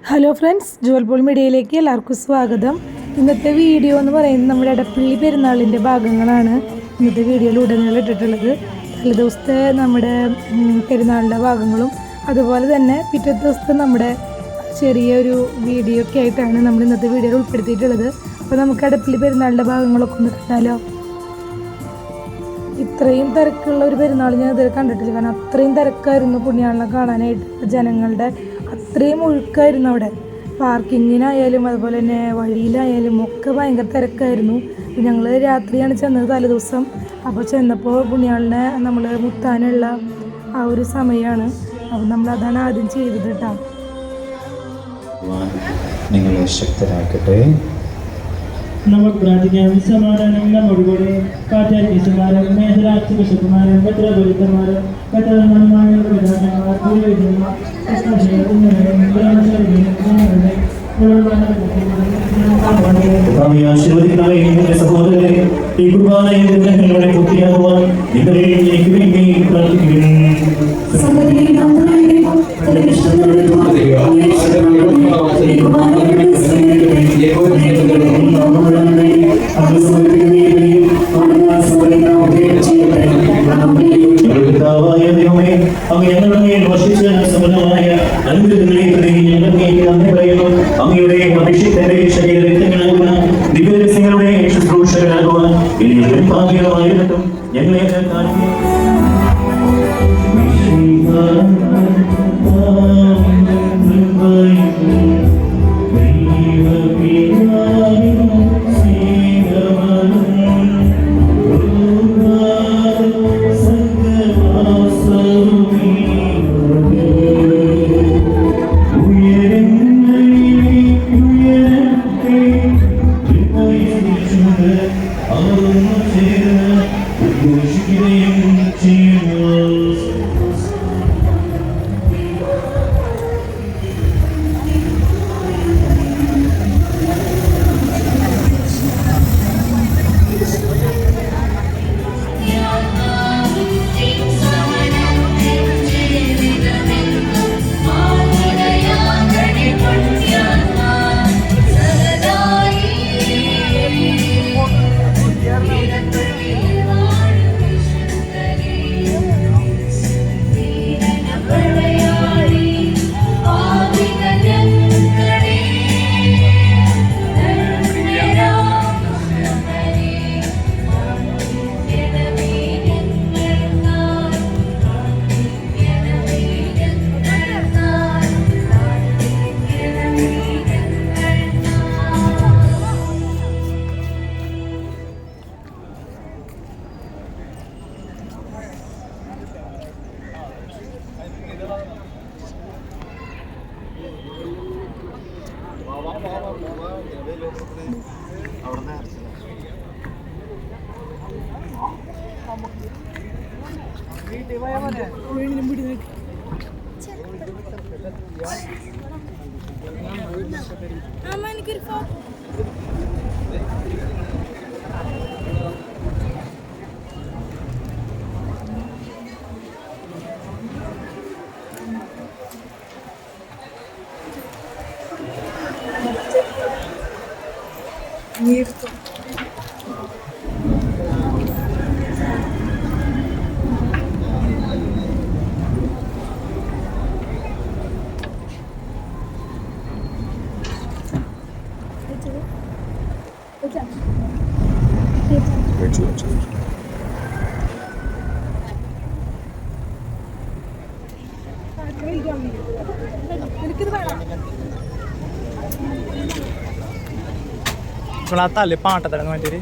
Hello friends, ജോൽപോൾ മീഡിയയിലേക്ക് എല്ലാവർക്കും സ്വാഗതം. ഇന്നത്തെ വീഡിയോ എന്ന് പറയുന്നത് നമ്മുടെ എടപ്പള്ളി പെരുന്നാളിൻ്റെ ഭാഗങ്ങളാണ് ഇന്നത്തെ വീഡിയോയിൽ ഉടനീളം ഇട്ടിട്ടുള്ളത്. തലേദിവസത്തെ നമ്മുടെ പെരുന്നാളിൻ്റെ ഭാഗങ്ങളും അതുപോലെ തന്നെ പിറ്റത്തെ ദിവസത്തെ നമ്മുടെ ചെറിയൊരു വീഡിയോ ഒക്കെ ആയിട്ടാണ് നമ്മൾ ഇന്നത്തെ വീഡിയോയിൽ ഉൾപ്പെടുത്തിയിട്ടുള്ളത്. അപ്പോൾ നമുക്ക് എടപ്പള്ളി പെരുന്നാളിൻ്റെ ഭാഗങ്ങളൊക്കെ ഒന്ന് കണ്ടാലോ. ഇത്രയും തിരക്കുള്ള ഒരു പെരുന്നാൾ ഞാൻ ഇതുവരെ കണ്ടിട്ടില്ല. കാരണം അത്രയും തിരക്കായിരുന്നു പുണ്യാളിനെ കാണാനായിട്ട്. ജനങ്ങളുടെ അത്രയും ഒഴുക്കായിരുന്നു അവിടെ. പാർക്കിങ്ങിനായാലും അതുപോലെ തന്നെ വഴിയിലായാലും ഒക്കെ ഭയങ്കര തിരക്കായിരുന്നു. ഞങ്ങൾ രാത്രിയാണ് ചെന്നത്, തലേദിവസം. അപ്പോൾ ചെന്നപ്പോൾ പുണ്യാളിനെ നമ്മൾ മുത്താനുള്ള ആ ഒരു സമയമാണ്. അപ്പോൾ നമ്മളതാണ് ആദ്യം ചെയ്തത് കേട്ടോ. നിങ്ങളെ ശക്തരാക്കട്ടെ. നമുക്ക് പ്രാർത്ഥിക്കാം. സമാധാനം നമ്മോടുകൂടെ. പാറ്റാരിമാരും മേഖലാക്ഷി ബിഷപ്പുമാരും മെത്രാപൊലീത്തമാരും കത്തർമാരുമായ പ്രധാനമാർ പൂർവ്വജന്മാർ സഹോദരനെ ഈ കുർബാനയുടെ പൂർത്തിയാകുവാൻ നിങ്ങളെ എനിക്ക് വേണ്ടി പ്രാർത്ഥിക്കുന്നു. അങ്ങയുടെ അഭിഷേകത്തിന്റെ ശരീരരക്തങ്ങളാകുന്ന ദിവ്യരഹസ്യങ്ങളുടെ ശുശ്രൂഷകരാകുവാൻ ഇനി ഭാഗ്യമായിട്ടും ഞങ്ങളെ തല്ലേ പാട്ടത്തടങ്ങ് മാറ്റി